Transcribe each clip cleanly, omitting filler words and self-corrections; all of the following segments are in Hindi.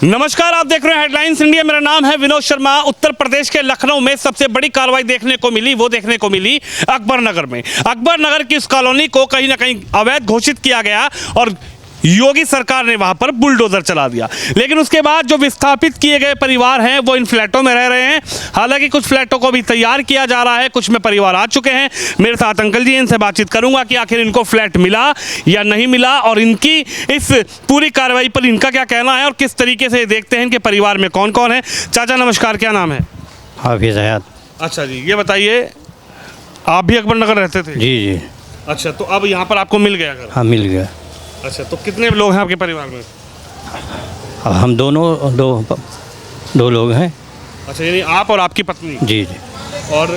नमस्कार, आप देख रहे हैं हेडलाइंस इंडिया। मेरा नाम है विनोद शर्मा। उत्तर प्रदेश के लखनऊ में सबसे बड़ी कार्रवाई देखने को मिली अकबर नगर में। अकबर नगर की इस कॉलोनी को कहीं ना कहीं अवैध घोषित किया गया और योगी सरकार ने वहां पर बुलडोजर चला दिया। लेकिन उसके बाद जो विस्थापित किए गए परिवार हैं वो इन फ्लैटों में रह रहे हैं। हालांकि कुछ फ्लैटों को भी तैयार किया जा रहा है, कुछ में परिवार आ चुके हैं। मेरे साथ अंकल जी, इनसे बातचीत करूंगा कि आखिर इनको फ्लैट मिला या नहीं मिला और इनकी इस पूरी कार्रवाई पर इनका क्या कहना है और किस तरीके से देखते हैं इनके परिवार में कौन कौन है। चाचा नमस्कार, क्या नाम है? हाफिज हयात। अच्छा जी, ये बताइए, आप भी अकबर नगर रहते थे? जी जी। अच्छा, तो अब यहाँ पर आपको मिल गया घर? हाँ, मिल गया। अच्छा, तो कितने लोग हैं आपके परिवार में? अब हम दोनों दो लोग हैं। अच्छा, यानी आप और आपकी पत्नी? जी जी। और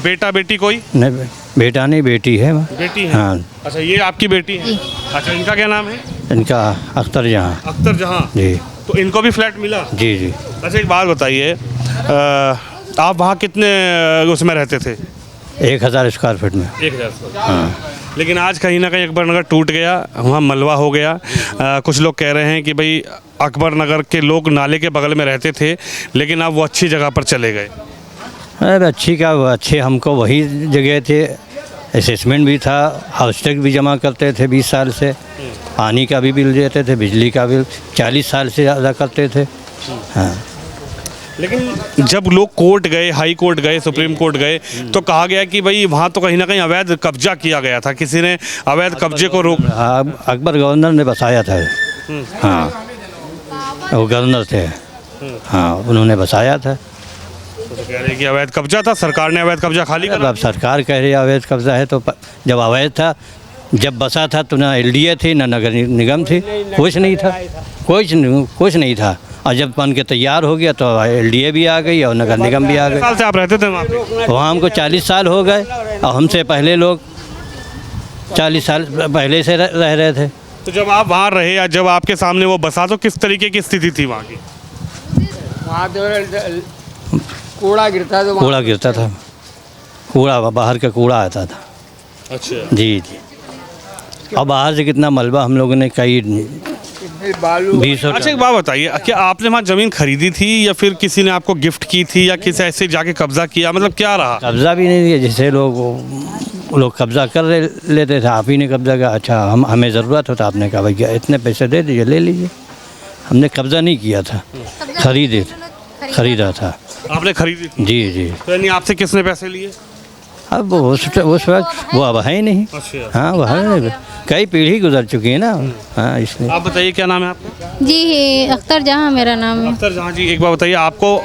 बेटा बेटी कोई? नहीं, बेटा नहीं, बेटी है। बेटी है? हाँ। अच्छा, ये आपकी बेटी है? अच्छा, इनका क्या नाम है? इनका अख्तर जहाँ। अख्तर जहाँ? जी। तो इनको भी फ्लैट मिला? जी जी। अच्छा, एक बात बताइए, आप वहाँ कितने उसमें रहते थे? 1000 स्क्वायर फीट में। 1000 स्क्वायर। हाँ। लेकिन आज कहीं ना कहीं अकबर नगर टूट गया, वहाँ मलबा हो गया। कुछ लोग कह रहे हैं कि भाई अकबर नगर के लोग नाले के बगल में रहते थे, लेकिन अब वो अच्छी जगह पर चले गए। अरे अच्छी क्या, वो अच्छे हमको वही जगह थे। असेसमेंट भी था, हाउस टैक्स भी जमा करते थे 20 साल से, पानी का भी बिल देते थे, बिजली का बिल 40 साल से ज़्यादा करते थे। हाँ। लेकिन जब लोग कोर्ट गए, हाई कोर्ट गए, सुप्रीम कोर्ट गए, तो कहा गया कि भाई वहाँ तो कहीं ना कहीं अवैध कब्जा किया गया था, किसी ने अवैध कब्जे को रोक। हाँ, अकबर गवर्नर ने बसाया था। हाँ, वो गवर्नर थे। हाँ, उन्होंने बसाया था। तो कह रहे हैं कि अवैध कब्जा था, सरकार ने अवैध कब्जा खाली करा। अब सरकार कह रही है अवैध कब्जा है, तो जब अवैध था, जब बसा था तो ना एलडीए थी ना नगर निगम थी, कुछ नहीं था, कुछ नहीं था। और जब बन के तैयार हो गया तो एलडीए भी आ गई और नगर निगम भी आ गई। साल से आप रहते थे वहाँ पे? वहाँ हमको 40 साल हो गए और हमसे पहले लोग 40 साल पहले से रह रहे थे। तो जब आप वहाँ रहे या जब आपके सामने वो बसा, तो किस तरीके की स्थिति थी वहाँ की? वहाँ तो कूड़ा गिरता था, कूड़ा बाहर का कूड़ा आता था। अच्छा जी जी। और बाहर से कितना मलबा हम लोगों ने कई 20। अच्छा, एक बात बताइए, क्या आपने वहाँ ज़मीन खरीदी थी या फिर किसी ने आपको गिफ्ट की थी या किसी ऐसे जाके कब्जा किया, मतलब क्या रहा? कब्जा भी नहीं दिया, जैसे लोग कब्जा कर लेते थे, आप ही ने कब्जा किया। अच्छा, हमें ज़रूरत हो तो आपने कहा भैया इतने पैसे दे दीजिए, ले लीजिए। हमने कब्जा नहीं किया था, खरीदा था। आपने खरीदी थी? जी जी। तो यानी आपसे किसने पैसे लिए? अब उस वक्त वो अब है ही नहीं। अच्छा। हाँ, वो है, कई पीढ़ी गुजर चुकी है ना। हाँ, इसलिए। आप बताइए, क्या नाम है आपका? जी, अख्तर जहाँ मेरा नाम है। अख्तर जहाँ जी, एक बात बताइए, आपको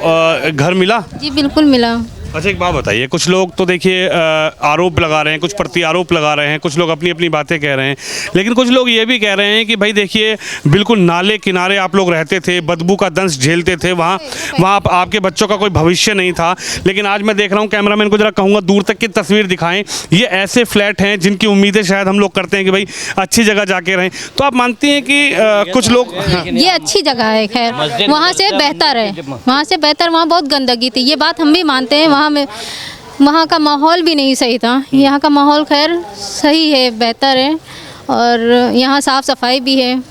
घर मिला? जी बिल्कुल मिला। अच्छा, एक बात बताइए, कुछ लोग तो देखिए आरोप लगा रहे हैं, कुछ प्रति आरोप लगा रहे हैं, कुछ लोग अपनी अपनी बातें कह रहे हैं, लेकिन कुछ लोग ये भी कह रहे हैं कि भाई देखिए, बिल्कुल नाले किनारे आप लोग रहते थे, बदबू का दंश झेलते थे, वहाँ आपके बच्चों का कोई भविष्य नहीं था। लेकिन आज मैं देख रहा हूँ, कैमरामैन को जरा कहूँगा दूर तक की तस्वीर दिखाएं, ये ऐसे फ्लैट हैं जिनकी उम्मीदें शायद हम लोग करते हैं कि भाई अच्छी जगह जाके रहें। तो आप मानती हैं कि कुछ लोग? ये अच्छी जगह है, खैर वहाँ से बेहतर है, वहाँ बहुत गंदगी थी, ये बात हम भी मानते हैं। वहाँ का माहौल भी नहीं सही था, यहाँ का माहौल खैर सही है, बेहतर है, और यहाँ साफ़ सफाई भी है,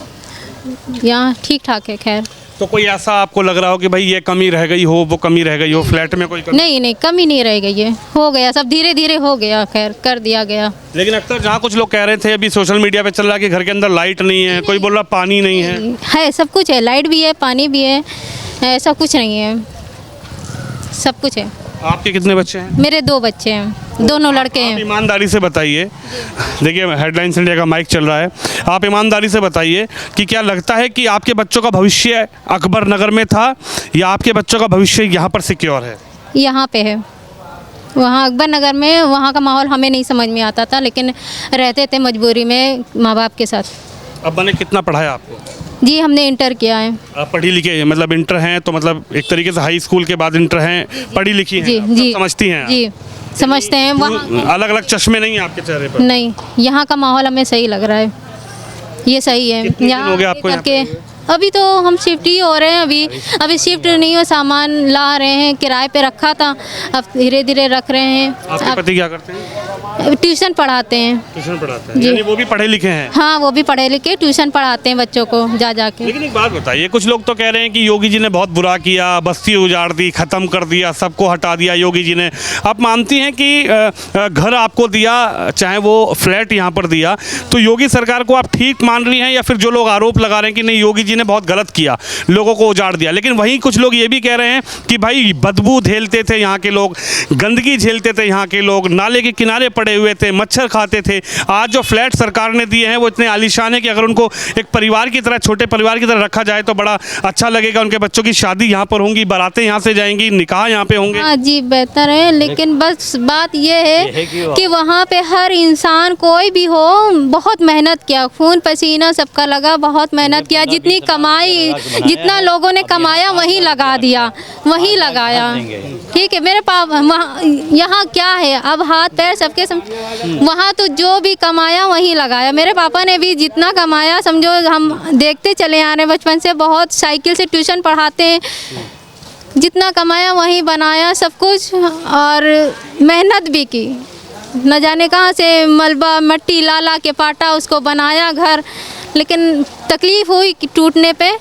यहाँ ठीक ठाक है। खैर तो कोई ऐसा आपको लग रहा हो कि भाई ये कमी रह गई हो, वो कमी रह गई हो, फ्लैट में कोई कमी? नहीं, कमी नहीं रह गई है, हो गया सब, धीरे धीरे हो गया, खैर कर दिया गया। लेकिन अक्सर जहाँ कुछ लोग कह रहे थे, अभी सोशल मीडिया पे चल रहा है कि घर के अंदर लाइट नहीं है, कोई बोल रहा पानी नहीं है सब कुछ है, लाइट भी है, पानी भी है, ऐसा कुछ नहीं है, सब कुछ है। आपके कितने बच्चे हैं? मेरे 2 बच्चे हैं, दोनों लड़के हैं। ईमानदारी से बताइए, देखिए हेडलाइंस इंडिया का माइक चल रहा है, आप ईमानदारी से बताइए कि क्या लगता है कि आपके बच्चों का भविष्य अकबर नगर में था या आपके बच्चों का भविष्य यहाँ पर सिक्योर है? यहाँ पे है, वहाँ अकबर नगर में वहाँ का माहौल हमें नहीं समझ में आता था, लेकिन रहते थे मजबूरी में माँ बाप के साथ। अब मैंने कितना पढ़ाया आपको? जी, हमने इंटर किया है। आप पढ़ी लिखी, मतलब इंटर हैं तो मतलब एक तरीके से हाई स्कूल के बाद इंटर हैं, पढ़ी लिखी हैं, जी आप जी, समझती हैं? जी समझते हैं। वहाँ अलग अलग चश्मे नहीं हैं आपके चेहरे पर? नहीं, यहाँ का माहौल हमें सही लग रहा है, ये सही है। कितने दिन हो गए आपको यहाँ के अभी तो हम शिफ्ट ही हो रहे हैं, अभी शिफ्ट नहीं हो, सामान ला रहे हैं, किराए पे रखा था, अब धीरे धीरे रख रहे हैं। आपके पति क्या करते हैं? ट्यूशन पढ़ाते हैं। ट्यूशन पढ़ाते हैं, यानी वो भी पढ़े लिखे हैं? हाँ, वो भी पढ़े लिखे ट्यूशन पढ़ाते हैं बच्चों को जा के। लेकिन एक बात बताइए, कुछ लोग तो कह रहे हैं कि योगी जी ने बहुत बुरा किया, बस्ती उजाड़ दी, ख़त्म कर दिया, सबको हटा दिया योगी जी ने। आप मानती हैं कि घर आपको दिया, चाहे वो फ्लैट यहाँ पर दिया, तो योगी सरकार को आप ठीक मान रही हैं, या फिर जो लोग आरोप लगा रहे हैं कि नहीं योगी जी ने बहुत गलत किया, लोगों को उजाड़ दिया? लेकिन वहीं कुछ लोग ये भी कह रहे हैं कि भाई बदबू झेलते थे यहाँ के लोग, गंदगी झेलते थे यहाँ के लोग, नाले के किनारे पड़े हुए थे, मच्छर खाते थे। आज जो फ्लैट सरकार ने दिए हैं वो इतने आलीशान है कि अगर उनको एक परिवार की तरह, छोटे परिवार की तरह रखा जाए तो बड़ा अच्छा लगेगा। उनके बच्चों की शादी यहाँ पर होंगी, बारातें यहाँ से जाएंगी, निकाह यहाँ पे होंगे। हाँ जी, बेहतर है, लेकिन बस बात ये है कि वहाँ पे हर इंसान कोई भी हो बहुत मेहनत किया, खून पसीना सबका लगा, बहुत मेहनत किया, जितनी कमाई, जितना लोगों ने कमाया वहीं लगा दिया, वहीं लगाया। ठीक है, मेरे पास यहाँ क्या है, अब हाथ पैर सबके वहाँ तो जो भी कमाया वहीं लगाया। मेरे पापा ने भी जितना कमाया, समझो हम देखते चले आ रहे हैं बचपन से, बहुत साइकिल से ट्यूशन पढ़ाते हैं, जितना कमाया वहीं बनाया सब कुछ, और मेहनत भी की, न जाने कहाँ से मलबा मिट्टी ला ला के पाटा, उसको बनाया घर। लेकिन तकलीफ़ हुई कि टूटने पे,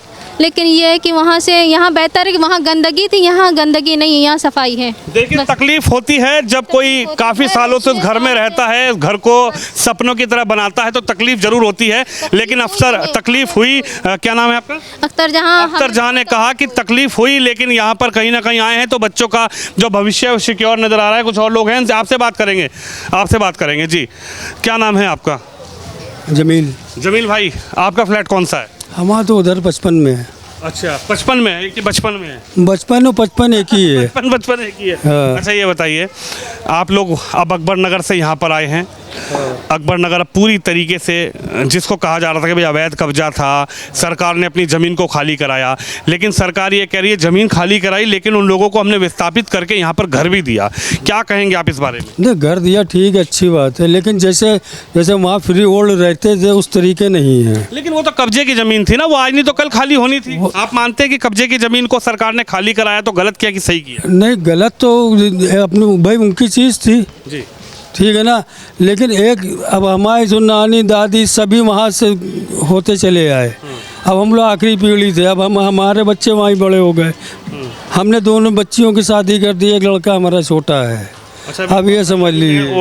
लेकिन ये है कि वहाँ से यहाँ बेहतर है कि वहाँ गंदगी थी, यहाँ गंदगी नहीं है, यहाँ सफाई है। देखिए, तकलीफ होती है जब कोई काफ़ी सालों से उस घर में रहता है, घर को सपनों की तरह बनाता है, तो तकलीफ जरूर होती है। लेकिन अफसर तकलीफ हुई, क्या नाम है आपका? अख्तर जहाँ। अख्तर जहाँ ने कहा कि तकलीफ हुई, लेकिन यहाँ पर कहीं ना कहीं आए हैं तो बच्चों का जो भविष्य है वो सिक्योर नज़र आ रहा है। कुछ और लोग हैं, आपसे बात करेंगे जी। क्या नाम है आपका? जमील भाई, आपका फ्लैट कौन सा है? हमारा तो उधर 55 में है। अच्छा, 55 में है कि बचपन में है? 55 और 55 एक ही है। 55 एक ही है। हाँ। अच्छा, ये बताइए, आप लोग अब अकबर नगर से यहाँ पर आए हैं। अकबर नगर पूरी तरीके से, जिसको कहा जा रहा था कि भाई अवैध कब्जा था, सरकार ने अपनी ज़मीन को खाली कराया, लेकिन सरकार ये कह रही है ज़मीन खाली कराई, लेकिन उन लोगों को हमने विस्थापित करके यहाँ पर घर भी दिया। क्या कहेंगे आप इस बारे में? नहीं, घर दिया ठीक है, अच्छी बात है, लेकिन जैसे वहाँ फ्री होल्ड रहते थे उस तरीके नहीं है। लेकिन वो तो कब्जे की ज़मीन थी ना, वो आज नहीं तो कल खाली होनी थी। आप मानते हैं कि कब्जे की ज़मीन को सरकार ने खाली कराया तो गलत किया कि सही किया? नहीं, गलत तो अपनी भाई उनकी चीज़ थी जी, ठीक है ना, लेकिन एक अब हमारी जो नानी दादी सभी वहाँ से होते चले आए, अब हम लोग आखिरी पीढ़ी थे, अब हमारे बच्चे वहीं बड़े हो गए, हमने दोनों बच्चियों की शादी कर दी, एक लड़का हमारा छोटा है। अच्छा, अब ये समझ लीजिए।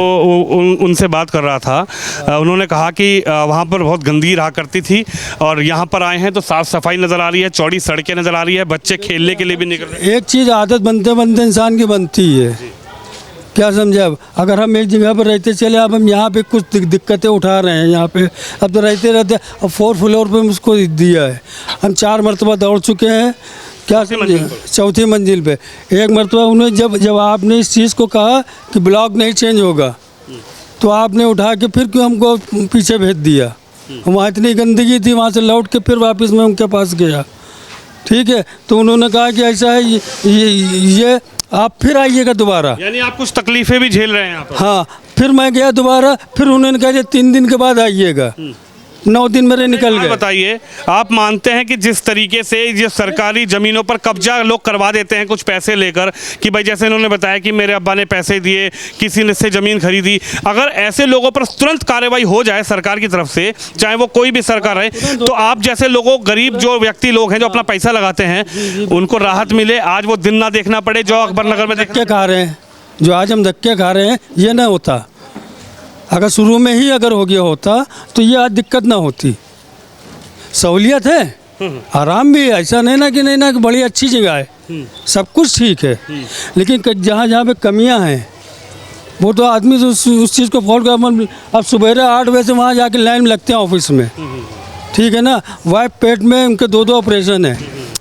उनसे बात कर रहा था, उन्होंने कहा कि वहाँ पर बहुत गंदगी रहा करती थी और यहाँ पर आए हैं तो साफ़ सफाई नज़र आ रही है, चौड़ी सड़कें नज़र आ रही है, बच्चे खेलने के लिए भी निकल रहे हैं। एक चीज़ आदत बनते बनते इंसान की बनती है, क्या समझे? अब अगर हम एक जगह पर रहते चले, अब हम यहाँ पे कुछ दिक्कतें उठा रहे हैं यहाँ पे, अब तो रहते अब 4th फ्लोर पे उसको दिया है, हम 4 मरतबा दौड़ चुके हैं, क्या समझे? 4थी मंजिल पे एक मरतबा उन्हें जब आपने इस चीज़ को कहा कि ब्लॉक नहीं चेंज होगा, तो आपने उठा के फिर क्यों हमको पीछे भेज दिया? वहाँ इतनी गंदगी थी, वहाँ से लौट के फिर वापस मैं उनके पास गया, ठीक है, तो उन्होंने कहा कि ऐसा है, ये आप फिर आइएगा दोबारा। यानी आप कुछ तकलीफें भी झेल रहे हैं यहाँ पर? हाँ, फिर मैं गया दोबारा, फिर उन्होंने कहा 3 दिन के बाद आइएगा, 9 दिन मेरे निकल गए। बताइए, आप मानते हैं कि जिस तरीके से ये सरकारी ज़मीनों पर कब्जा लोग करवा देते हैं कुछ पैसे लेकर, कि भाई जैसे इन्होंने बताया कि मेरे अब्बा ने पैसे दिए, किसी ने से ज़मीन खरीदी, अगर ऐसे लोगों पर तुरंत कार्रवाई हो जाए सरकार की तरफ से, चाहे वो कोई भी सरकार है, तो आप जैसे लोगों, गरीब जो व्यक्ति लोग हैं जो अपना पैसा लगाते हैं, उनको राहत मिले, आज वो दिन ना देखना पड़े जो अकबर नगर में धक्के खा रहे हैं, जो आज हम धक्के खा रहे हैं, ये ना होता। अगर शुरू में ही अगर हो गया होता तो ये आज दिक्कत ना होती। सहूलियत है, आराम भी है, ऐसा नहीं ना कि बड़ी अच्छी जगह है, सब कुछ ठीक है, लेकिन जहाँ जहाँ पे कमियाँ हैं वो तो आदमी उस चीज़ को फॉलो कर। अब सुबह 8 बजे से वहाँ जाके लाइन में लगते हैं ऑफिस में, ठीक है ना, वाइफ पेट में उनके 2 ऑपरेशन है,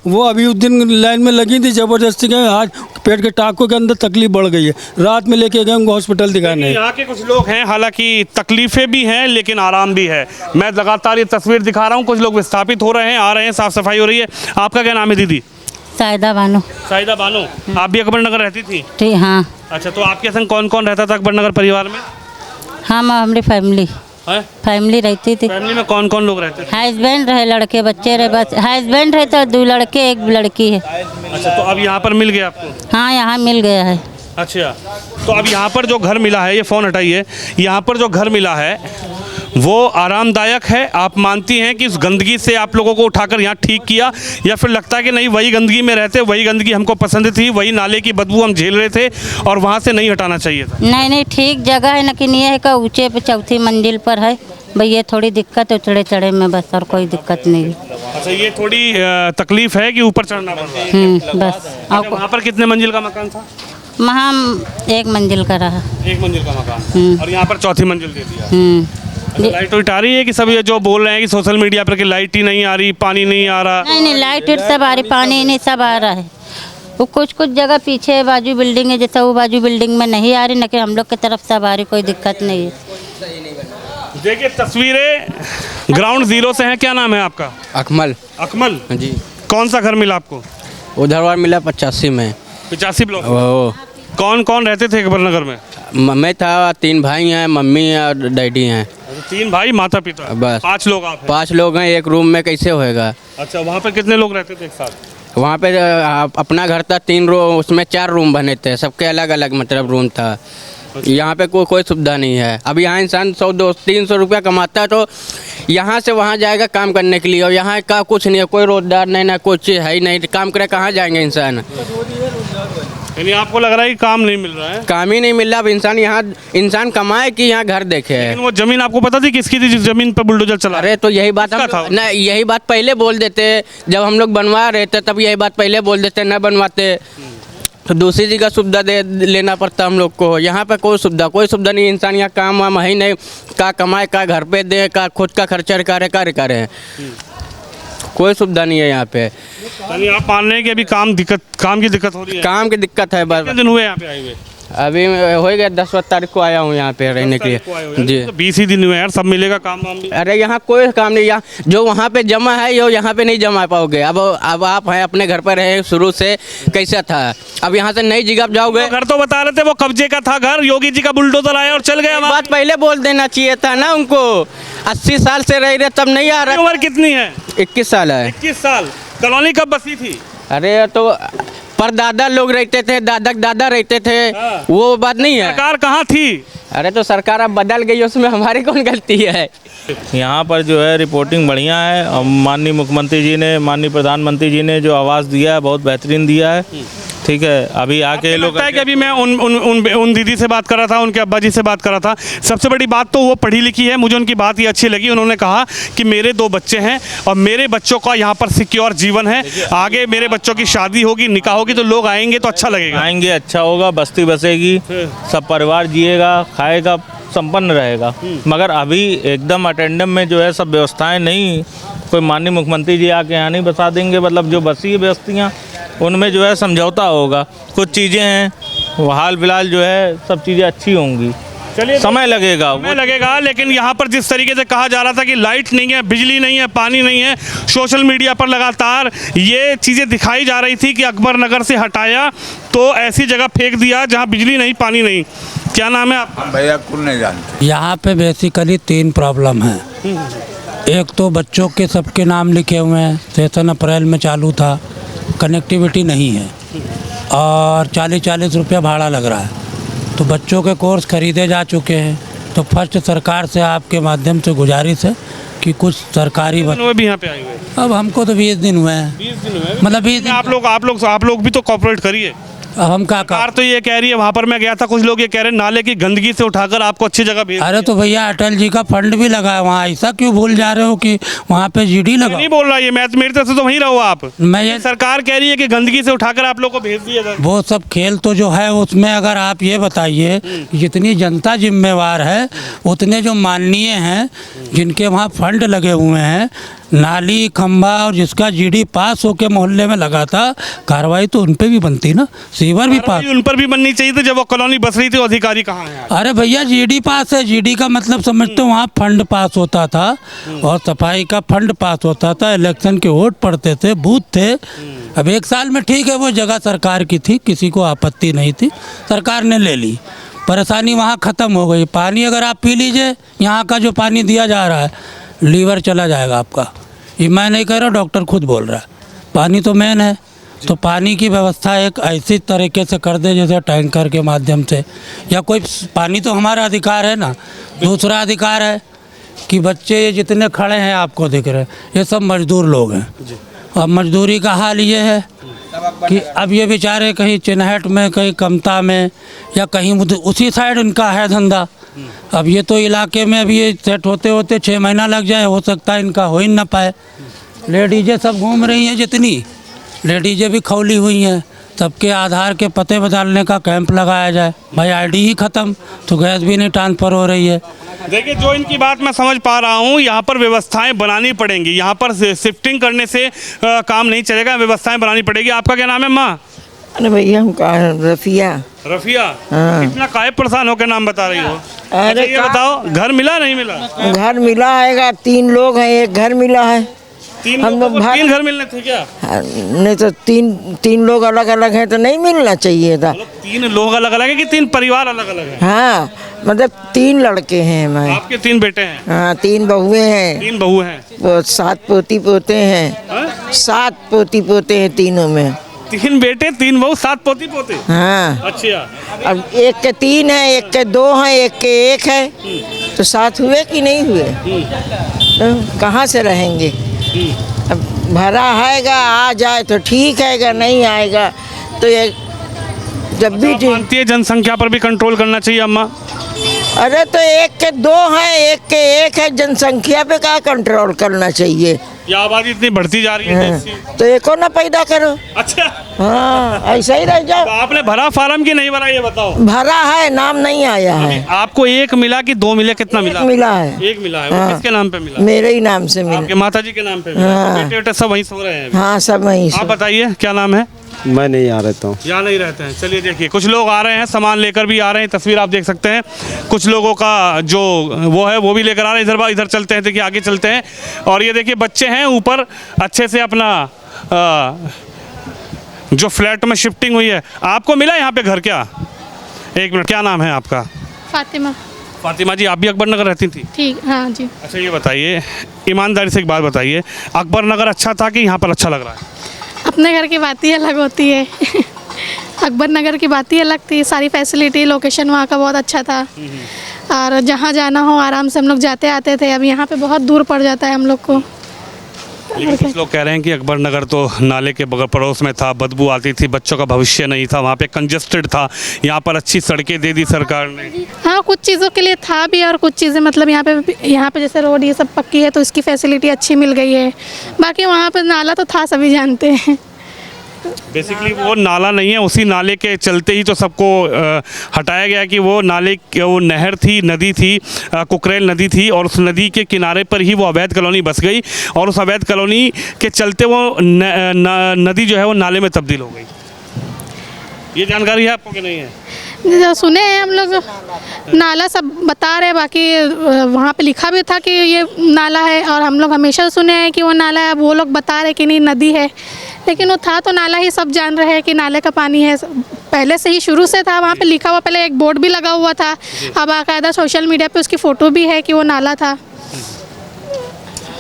वो अभी उस दिन लाइन में लगी थी, ज़बरदस्ती गए, आज पेट के टाँकों के अंदर तकलीफ बढ़ गई है, रात में लेके गए उनको हॉस्पिटल दिखाने। यहाँ के कुछ लोग हैं, हालांकि तकलीफें भी हैं लेकिन आराम भी है। मैं लगातार ये तस्वीर दिखा रहा हूँ, कुछ लोग विस्थापित हो रहे हैं, आ रहे हैं, साफ़ सफाई हो रही है। आपका क्या नाम है दीदी? साहिदा बानो। साहिदा बानो, आप भी अकबर नगर रहती थी? ठीक, हाँ। अच्छा, तो आपके संग कौन कौन रहता था अकबर नगर परिवार में? हम हमारी फैमिली। है? फैमिली रहती थी। फैमिली में कौन कौन लोग रहते थे? हस्बैंड रहे, लड़के बच्चे रहे, बस हस्बैंड रहे तो 2 लड़के 1 लड़की है। अच्छा, तो अब यहाँ पर मिल गया आपको? हाँ, यहाँ मिल गया है। अच्छा, तो अब यहाँ पर जो घर मिला है, ये फ़ोन हटाइए, यहाँ पर जो घर मिला है वो आरामदायक है? आप मानती हैं कि इस गंदगी से आप लोगों को उठाकर यहाँ ठीक किया, या फिर लगता है कि नहीं वही गंदगी में रहते, वही गंदगी हमको पसंद थी, वही नाले की बदबू हम झेल रहे थे और वहाँ से नहीं हटाना चाहिए था? नहीं नहीं, ठीक जगह है, लेकिन ये है कि ऊंचे पे 4थी मंजिल पर है भाई, ये थोड़ी दिक्कत है उतरे चढ़े में, बस और कोई दिक्कत नहीं है। अच्छा, ये थोड़ी तकलीफ है कि ऊपर चढ़ना पड़ रहा है? बस। अच्छा, वहाँ पर कितने मंजिल का मकान था? वहाँ 1 मंजिल का रहा। 1 मंजिल का मकान, और यहाँ पर 4थी मंजिल दे दिया। अच्छा, लाइट वाइट आ रही है कि सब ये जो बोल रहे हैं कि सोशल मीडिया पर कि लाइट ही नहीं आ रही, पानी नहीं आ रहा? नहीं नहीं, लाइट सब आ रही, पानी नहीं, सब आ रहा है। वो कुछ जगह पीछे बाजू बिल्डिंग है, जैसा वो बाजू बिल्डिंग में नहीं आ रही, लेकिन हम लोग की तरफ सब आ रही, कोई दिक्कत नहीं है। देखिए तस्वीरें ग्राउंड जीरो से हैं। क्या नाम है आपका? अकमल अकमल जी। कौन सा घर मिला आपको? उधर वार मिला 85 में। 85 ब्लॉक। वो कौन कौन रहते थे अकबर नगर में? मैं था, 3 भाई हैं, मम्मी है और डैडी हैं। 3 भाई, माता पिता, बस। 5 लोग आप हैं? 5 लोग हैं, 1 रूम में कैसे होएगा? अच्छा, वहाँ पे कितने लोग रहते थे एक साथ? वहाँ पे अपना घर था 3 रूम, उसमें 4 रूम बने थे, सबके अलग अलग मतलब रूम था। यहाँ पे कोई सुविधा नहीं है। अब यहाँ इंसान 100-200-300 रुपया कमाता है तो यहाँ से वहाँ जाएगा काम करने के लिए, और यहाँ का कुछ नहीं है, कोई रोजगार नहीं, ना कुछ है ही नहीं, काम करे कहाँ जाएंगे इंसान? यानी आपको लग रहा है कि काम नहीं मिल रहा है? काम ही नहीं मिल रहा। अब इंसान कमाए कि यहाँ घर देखे। लेकिन वो जमीन आपको पता थी किसकी थी जिस जमीन पर बुलडोजर चला? अरे तो यही बात किसका था? न, यही बात पहले बोल देते, जब हम लोग बनवा रहे थे तब यही बात पहले बोल देते, न बनवाते तो दूसरी जगह सुविधा दे लेना पड़ता हम लोग को। यहाँ पे कोई सुविधा नहीं, इंसान यहाँ काम वाम है ही नहीं, का कमाए का घर पे दे, का खुद का खर्चा करे, कोई सुविधा नहीं है यहाँ पे। यानी आप मान रहे हैं कि अभी काम की दिक्कत हो रही है? काम की दिक्कत है बस। कितने दिन हुए यहाँ पे आए हुए? अभी हो गया 10 तारीख को आया हूँ यहाँ पे रहने के लिए जी। तो 20 ही दिन हुए यार, सब मिलेगा काम वाम भी? अरे यहाँ कोई काम नहीं, यहाँ जो वहाँ पे जमा है यो यहाँ पे नहीं जमा पाओगे। अब आप हैं अपने घर पर रहे शुरू से, कैसा था? अब यहाँ से नई जगह जाओगे। घर तो बता रहे थे वो कब्जे का था घर, योगी जी का बुलडोजर आया और चल गया। बात पहले बोल देना चाहिए था ना उनको। 80 साल से रह रहे तब नहीं आ रहा। उम्र कितनी है? 21 साल है। 21 साल। कॉलोनी कब बसी थी? अरे तो परदादा लोग रहते थे, दादा रहते थे, वो बात नहीं है। सरकार कहाँ थी? अरे तो सरकार अब बदल गई, उसमें हमारी कौन गलती है? यहाँ पर जो है रिपोर्टिंग बढ़िया है, और माननीय मुख्यमंत्री जी ने, माननीय प्रधानमंत्री जी ने जो आवाज़ दिया है बहुत बेहतरीन दिया है। ठीक है, अभी आके लोग लगता है कि अभी मैं उन दीदी से बात कर रहा था, उनके अब्बा जी से बात कर रहा था, सबसे बड़ी बात तो वो पढ़ी लिखी है, मुझे उनकी बात ये अच्छी लगी। उन्होंने कहा कि मेरे 2 बच्चे हैं और मेरे बच्चों का यहाँ पर सिक्योर जीवन है, आगे मेरे बच्चों की शादी होगी, निकाह होगी तो लोग आएंगे तो अच्छा लगेगा। आएंगे, अच्छा होगा, बस्ती बसेगी, सब परिवार जिएगा, खाएगा, संपन्न रहेगा। मगर अभी एकदम अटेंडम में जो है सब व्यवस्थाएं नहीं, कोई माननीय मुख्यमंत्री जी आके यहाँ नहीं बसा देंगे, मतलब जो बसी है बस्तियाँ उनमें जो है समझौता होगा। कुछ चीज़ें हैं हाल फिलहाल जो है सब चीज़ें अच्छी होंगी, चलिए समय लगेगा। लेकिन यहाँ पर जिस तरीके से कहा जा रहा था कि लाइट नहीं है, बिजली नहीं है, पानी नहीं है, सोशल मीडिया पर लगातार ये चीज़ें दिखाई जा रही थी कि अकबर नगर से हटाया तो ऐसी जगह फेंक दिया जहाँ बिजली नहीं, पानी नहीं। क्या नाम है आपका? भैया कुल नहीं जानते। यहाँ पे बेसिकली 3 प्रॉब्लम है। एक तो बच्चों के सबके नाम लिखे हुए हैं, सेशन अप्रैल में चालू था, कनेक्टिविटी नहीं है, और 40-40 रुपया भाड़ा लग रहा है। तो बच्चों के कोर्स खरीदे जा चुके हैं। तो फर्स्ट सरकार से आपके माध्यम से गुजारिश है कि कुछ सरकारी वो भी यहाँ पे आए हुए? अब हमको तो 20 दिन हुए हैं। 20 दिन हुए? मतलब 20 दिन। आप लोग भी तो कॉपरेट करिए। अब हम क्या सरकार तो ये कह रही है, वहाँ पर मैं गया था, कुछ लोग ये कह रहे हैं नाले की गंदगी से उठाकर आपको अच्छी जगह भेज। अरे तो भैया अटल जी का फंड भी लगा है वहाँ, ऐसा क्यों भूल जा रहे हो कि वहाँ पे जीडी लगा? नहीं बोल रहा ये, मैं मेरी तरफ से तो वहीं रहो आप। मैं ये सरकार कह रही है कि गंदगी से उठाकर आप लोग को भेज दिया जाए। वो सब खेल तो जो है उसमें अगर आप ये बताइए, जितनी जनता जिम्मेवार है उतने जो माननीय हैं जिनके वहाँ फंड लगे हुए हैं, नाली खंबा और जिसका जीडी पास होके मोहल्ले में लगा था, कार्रवाई तो उन पे भी बनती ना, सीवर भी पास उन पर भी बननी चाहिए थी। जब वो कॉलोनी बस रही थी, अधिकारी कहाँ है? अरे भैया जीडी पास है, जीडी का मतलब समझते हो, वहाँ फंड पास होता था और सफाई का फंड पास होता था, इलेक्शन के वोट पड़ते थे, बूथ थे। अब 1 साल में ठीक है, वो जगह सरकार की थी, किसी को आपत्ति नहीं थी, सरकार ने ले ली। परेशानी वहाँ ख़त्म हो गई। पानी अगर आप पी लीजिए, यहाँ का जो पानी दिया जा रहा है, लीवर चला जाएगा आपका। ये मैं नहीं कह रहा, डॉक्टर खुद बोल रहा है। पानी तो मेन है, तो पानी की व्यवस्था एक ऐसी तरीके से कर दे जैसे टैंकर के माध्यम से, या कोई, पानी तो हमारा अधिकार है ना। दूसरा अधिकार है कि बच्चे ये जितने खड़े हैं आपको दिख रहे हैं, ये सब मजदूर लोग हैं। अब मजदूरी का हाल ये है कि अब ये बेचारे कहीं चिन्हट में, कहीं कमता में, या कहीं उसी साइड इनका है धंधा। अब ये तो इलाके में अभी ये सेट होते होते 6 महीना लग जाए, हो सकता है इनका हो ही ना पाए। लेडीजें सब घूम रही हैं, जितनी लेडीजें भी खौली हुई हैं, सबके आधार के पते बदलने का कैंप लगाया जाए। भाई आईडी ही ख़त्म तो गैस भी नहीं ट्रांसफ़र हो रही है। देखिए, जो इनकी बात मैं समझ पा रहा हूँ, यहाँ पर व्यवस्थाएं बनानी पड़ेंगी। यहाँ पर शिफ्टिंग करने से काम नहीं चलेगा, व्यवस्थाएं बनानी पड़ेगी। आपका क्या नाम है माँ? अरे भैया हम कहा रफिया। रफिया, हाँ। इतना काहे परेशान होकर नाम बता रही हो? अरे ये बताओ, घर मिला नहीं मिला? घर मिला है, 3 लोग हैं, एक घर मिला है। 3 हम लोग 3 घर मिलने थे क्या? नहीं तो तीन लोग अलग अलग हैं तो नहीं मिलना चाहिए था। 3 लोग अलग अलग है कि 3 परिवार अलग अलग है? हाँ, मतलब 3 लड़के हैं हमारे। आपके 3 बेटे हैं? हाँ, 3 बहुएं हैं। 3 बहू हैं? वो 7 पोती पोते हैं। 7 पोती पोते हैं तीनों में। 3 बेटे, 3 बहू, 7 पोती पोते? हाँ। अच्छा। अब एक के 3 है, एक के 2 हैं, एक के 1 है, तो 7 हुए कि नहीं हुए? तो कहाँ से रहेंगे? अब भरा आएगा, आ जाए तो ठीक है, नहीं आएगा तो ये जब भी मानती है जनसंख्या पर भी कंट्रोल करना चाहिए अम्मा? अरे तो एक के 2 हैं, एक के 1 है, जनसंख्या पे क्या कंट्रोल करना चाहिए? ये आबादी इतनी बढ़ती जा रही है देश की। तो एको ना पैदा करो। अच्छा, हाँ, ऐसा ही रह जाओ। तो आपने भरा फार्म की नहीं भरा, ये बताओ? भरा है, नाम नहीं आया है। आपको 1 मिला कि 2 मिले? कितना मिला? मिला है। 1 मिला है। वो हाँ। किसके नाम पे मिला? मेरे ही नाम से मिला। आपके माता जी के नाम पे मिला? हाँ। बेटे बेटे सब वहीं सो रहे हैं? हाँ, सब वहीं आप बताइए, क्या नाम है? मैं नहीं यहाँ रहता हूँ। यहाँ नहीं रहते हैं? चलिए, देखिए कुछ लोग आ रहे हैं, सामान लेकर भी आ रहे हैं। तस्वीर आप देख सकते हैं, कुछ लोगों का जो वो है वो भी लेकर आ रहे हैं। इधर चलते हैं, देखिए आगे चलते हैं। और ये देखिए बच्चे हैं ऊपर, अच्छे से अपना जो फ्लैट में शिफ्टिंग हुई है। आपको मिला यहाँ पे घर क्या? 1 मिनट, क्या नाम है आपका? फातिमा। फातिमा जी, आप भी अकबर नगर रहती थी? ठीक, हाँ जी। अच्छा, ये बताइए, ईमानदारी से एक बात बताइए, अकबर नगर अच्छा था कि यहाँ पर अच्छा लग रहा है? अपने घर की बात ही अलग होती है। अकबर नगर की बात ही अलग थी। सारी फैसिलिटी, लोकेशन वहाँ का बहुत अच्छा था, और जहाँ जाना हो आराम से हम लोग जाते आते थे। अब यहाँ पे बहुत दूर पड़ जाता है हम लोग को। लेकिन कुछ लोग कह रहे हैं कि अकबर नगर तो नाले के बगल पड़ोस में था, बदबू आती थी, बच्चों का भविष्य नहीं था, वहाँ पे कंजेस्टेड था। यहाँ पर अच्छी सड़कें दे दी सरकार ने। हाँ, कुछ चीज़ों के लिए था भी, और कुछ चीज़ें मतलब यहाँ पे जैसे रोड ये सब पक्की है तो इसकी फैसिलिटी अच्छी मिल गई है। बाकी वहाँ पे नाला तो था, सभी जानते हैं। बेसिकली वो नाला नहीं है, उसी नाले के चलते ही तो सबको हटाया गया कि वो नाले, वो नहर थी, नदी थी, कुकरेल नदी थी, और उस नदी के किनारे पर ही वो अवैध कॉलोनी बस गई, और उस अवैध कॉलोनी के चलते वो नदी जो है वो नाले में तब्दील हो गई। ये जानकारी है आपको कि नहीं है? जो सुने हैं हम लोग, नाला सब बता रहे, बाकी वहाँ पे लिखा भी था कि ये नाला है, और हम लोग हमेशा सुने हैं कि वो नाला है। अब वो लोग बता रहे कि नहीं, नदी है, लेकिन वो था तो नाला ही। सब जान रहे हैं कि नाले का पानी है, पहले से ही शुरू से था। वहाँ पे लिखा हुआ, पहले एक बोर्ड भी लगा हुआ था, अब बाकायदा सोशल मीडिया पे उसकी फ़ोटो भी है कि वो नाला था।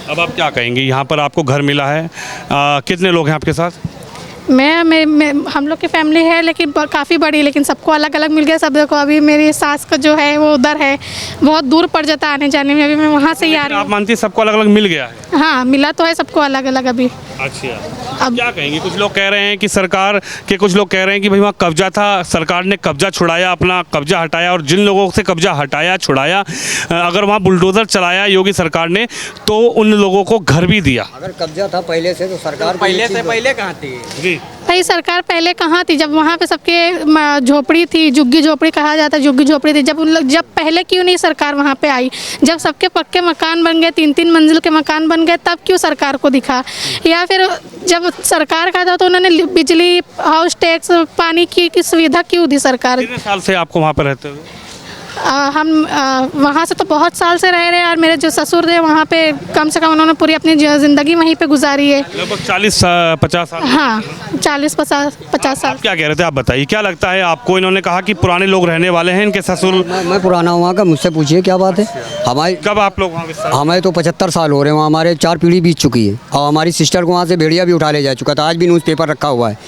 अब आप क्या कहेंगे, यहाँ पर आपको घर मिला है, कितने लोग हैं आपके साथ? मैं हम लोग की फैमिली है, लेकिन काफ़ी बड़ी, लेकिन सबको अलग अलग मिल गया सब को। अभी मेरी सास का जो है वो उधर है, बहुत दूर पड़ जाता है आने जाने में। अभी मैं वहाँ से ही आ रही हूँ। आप मानती है सबको अलग अलग मिल गया है? हाँ, मिला तो है सबको अलग अलग अभी। अच्छा, अब क्या कहेंगे? कुछ लोग कह रहे हैं कि सरकार के, कुछ लोग कह रहे हैं कि भाई वहाँ कब्जा था, सरकार ने कब्जा छुड़ाया, अपना कब्जा हटाया, और जिन लोगों से कब्जा हटाया, छुड़ाया, अगर वहाँ बुलडोज़र चलाया योगी सरकार ने, तो उन लोगों को घर भी दिया। अगर कब्जा था पहले से तो सरकार पहले कहाँ थी? जी भाई, सरकार पहले कहाँ थी? जब वहाँ पे सबके झोपड़ी थी, झुग्गी झोपड़ी कहा जाता है, झुग्गी झोपड़ी थी। जब पहले क्यों नहीं सरकार वहाँ पे आई? जब सबके पक्के मकान बन गए, 3-3 मंजिल के मकान बन गए, तब क्यों सरकार को दिखा? या फिर जब सरकार का था तो उन्होंने बिजली, हाउस टैक्स, पानी की सुविधा क्यों दी सरकार? कितने साल से आपको वहाँ पर रहते हुए? हम वहाँ से तो बहुत साल से रह रहे हैं और मेरे जो ससुर थे वहाँ पे कम से कम उन्होंने पूरी अपनी ज़िंदगी वहीं पे गुजारी है। लगभग 40-50 साल। हाँ 40-50 साल। क्या कह रहे थे आप बताइए, क्या लगता है आपको? इन्होंने कहा कि पुराने लोग रहने वाले हैं, इनके ससुर। मैं पुराना वहाँ का, मुझसे पूछिए क्या बात है। हमारी कब आप लोग वहाँ विस्तार? हमें तो 75 साल हो रहे हैं वहाँ, हमारे 4 पीढ़ी बीत चुकी है और हमारी सिस्टर को वहाँ से भेड़िया भी उठा ले जा चुका था, आज भी न्यूज़पेपर रखा हुआ है।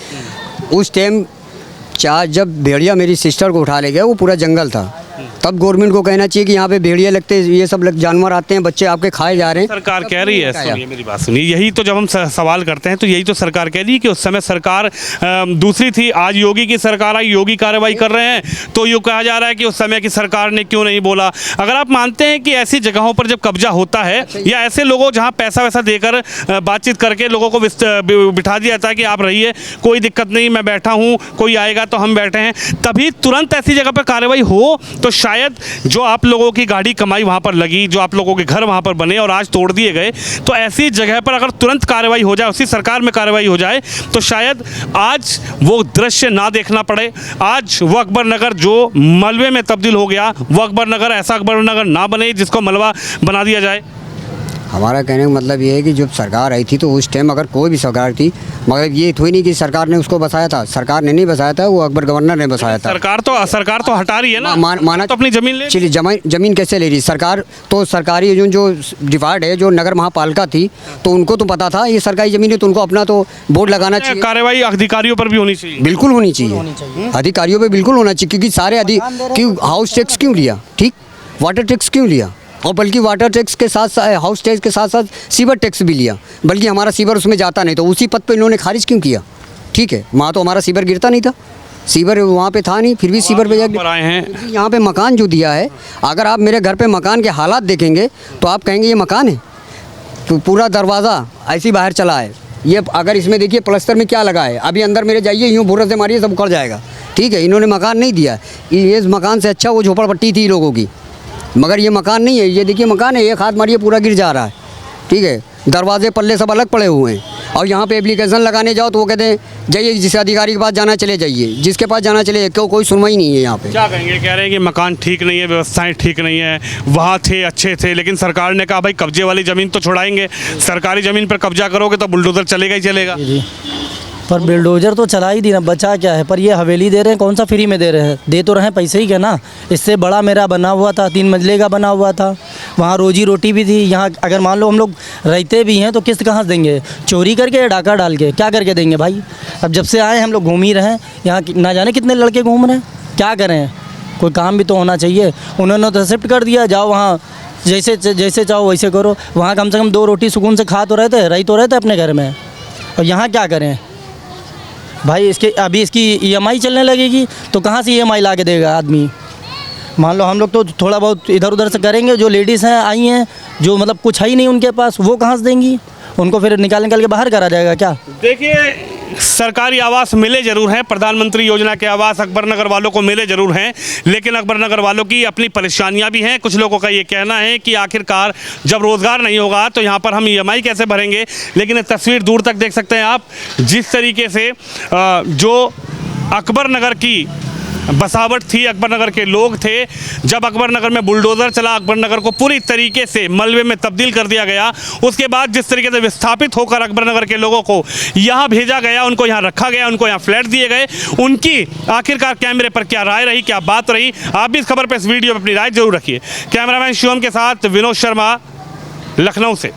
उस टाइम जब भेड़िया मेरी सिस्टर को उठा ले गया, वो पूरा जंगल था, तब गवर्नमेंट को कहना चाहिए कि यहाँ पे भेड़िया लगते, ये सब जानवर आते हैं, बच्चे आपके खाए जा रहे हैं। सरकार कह रही है, सुनिए मेरी बात सुनिए, यही तो जब हम सवाल करते हैं तो यही तो सरकार कह रही है कि उस समय सरकार दूसरी थी, आज योगी की सरकार आई, योगी कार्रवाई कर रहे हैं, तो यूँ कहा जा रहा है कि उस समय की सरकार ने क्यों नहीं बोला। अगर आप मानते हैं कि ऐसी जगहों पर जब कब्जा होता है या ऐसे लोगों जहाँ पैसा वैसा देकर बातचीत करके लोगों को बिठा दिया जाता है कि आप रहिए, कोई दिक्कत नहीं, मैं बैठा हूँ, कोई आएगा तो हम बैठे हैं, तभी तुरंत ऐसी जगह पर कार्रवाई हो, तो शायद जो आप लोगों की गाड़ी कमाई वहाँ पर लगी, जो आप लोगों के घर वहाँ पर बने और आज तोड़ दिए गए, तो ऐसी जगह पर अगर तुरंत कार्रवाई हो जाए, उसी सरकार में कार्रवाई हो जाए, तो शायद आज वो दृश्य ना देखना पड़े। आज वो अकबर नगर जो मलबे में तब्दील हो गया, वो अकबर नगर ऐसा अकबर नगर ना बने जिसको मलबा बना दिया जाए। हमारा कहने का मतलब ये है कि जब सरकार आई थी तो उस टाइम अगर कोई भी सरकार थी, मगर ये थोड़ी नहीं कि सरकार ने उसको बसाया था, सरकार ने नहीं बसाया था, वो अकबर गवर्नर ने बसाया था। सरकार तो हटा रही है ना, माना तो अपनी जमीन ले। चलिए जमीन कैसे ले रही सरकार? तो सरकारी जो डिपार्ट है, जो नगर महापालिका थी, तो उनको तो पता था ये सरकारी जमीन है, तो उनको अपना तो बोर्ड लगाना चाहिए। कार्रवाई अधिकारियों पर भी होनी चाहिए, बिल्कुल होनी चाहिए, अधिकारियों पर बिल्कुल होना चाहिए, क्योंकि सारे क्यों हाउस टैक्स क्यों लिया, ठीक, वाटर टैक्स क्यों लिया, और बल्कि वाटर टैक्स के साथ साथ हाउस टैक्स के साथ साथ सीवर टैक्स भी लिया, बल्कि हमारा सीवर उसमें जाता नहीं, तो उसी पद पे इन्होंने खारिज क्यों किया? ठीक है, वहाँ तो हमारा सीवर गिरता नहीं था, सीवर वहाँ पे था नहीं, फिर भी सीवर पे जाकर आए हैं। यहाँ पे मकान जो दिया है, अगर आप मेरे घर पे मकान के हालात देखेंगे तो आप कहेंगे ये मकान है, तो पूरा दरवाज़ा ऐसे ही बाहर चला है। ये अगर इसमें देखिए प्लस्तर में क्या लगा है, अभी अंदर मेरे जाइए, यूँ भूरा से मारिए सब उखड़ जाएगा। ठीक है, इन्होंने मकान नहीं दिया, ये मकान से अच्छा वो झोपड़पट्टी थी लोगों की, मगर ये मकान नहीं है। ये देखिए मकान है, एक हाथ मारिए पूरा गिर जा रहा है। ठीक है, दरवाजे पल्ले सब अलग पड़े हुए हैं, और यहाँ पे एप्लीकेशन लगाने जाओ तो वो कहते हैं जाइए जिस अधिकारी के पास जाना चले जाइए, जिसके पास जाना चले, क्यों कोई सुनवाई नहीं है यहाँ पे। क्या कहेंगे? कह रहे हैं कि मकान ठीक नहीं है, व्यवस्थाएं ठीक नहीं है, वहाँ थे अच्छे थे, लेकिन सरकार ने कहा भाई कब्जे वाली ज़मीन तो छुड़ाएंगे, सरकारी ज़मीन पर कब्जा करोगे तो बुलडोजर चलेगा ही चलेगा। जी, पर बुलडोजर तो चला ही दी ना, बचा क्या है। पर ये हवेली दे रहे हैं, कौन सा फ्री में दे रहे हैं, दे तो रहे हैं पैसे ही क्या ना। इससे बड़ा मेरा बना हुआ था, 3 मंजिले का बना हुआ था, वहाँ रोजी रोटी भी थी। यहाँ अगर मान लो हम लोग रहते भी हैं तो किस्त कहाँ से देंगे, चोरी करके या डाका डाल के, क्या करके देंगे भाई। अब जब से आए हम लोग घूम ही रहे हैं, यहाँ ना जाने कितने लड़के घूम रहे हैं, क्या करें, कोई काम भी तो होना चाहिए। उन्होंने तो शिफ्ट कर दिया, जाओ वहाँ जैसे चाहो वैसे करो। वहाँ कम से कम 2 रोटी सुकून से खा तो रहे थे, रही तो रहे थे अपने घर में, और यहाँ क्या करें भाई। अभी इसकी EMI चलने लगेगी तो कहाँ से EMI ला के देगा आदमी। मान लो हम लोग तो थोड़ा बहुत इधर उधर से करेंगे, जो लेडीज़ हैं आई हैं, जो मतलब कुछ है ही नहीं उनके पास, वो कहाँ से देंगी, उनको फिर निकाल के बाहर करा जाएगा क्या। देखिए, सरकारी आवास मिले ज़रूर हैं, प्रधानमंत्री योजना के आवास अकबर नगर वालों को मिले ज़रूर हैं, लेकिन अकबर नगर वालों की अपनी परेशानियां भी हैं। कुछ लोगों का ये कहना है कि आखिरकार जब रोज़गार नहीं होगा तो यहाँ पर हम EMI कैसे भरेंगे। लेकिन ये तस्वीर दूर तक देख सकते हैं आप, जिस तरीके से जो अकबर नगर की बसावट थी, अकबर नगर के लोग थे, जब अकबर नगर में बुलडोज़र चला, अकबर नगर को पूरी तरीके से मलबे में तब्दील कर दिया गया। उसके बाद जिस तरीके से विस्थापित होकर अकबर नगर के लोगों को यहाँ भेजा गया, उनको यहाँ रखा गया, उनको यहाँ फ्लैट दिए गए, उनकी आखिरकार कैमरे पर क्या राय रही, क्या बात रही, आप भी इस खबर पर, इस वीडियो पर अपनी राय जरूर रखिए। कैमरामैन शिवम के साथ विनोद शर्मा, लखनऊ से।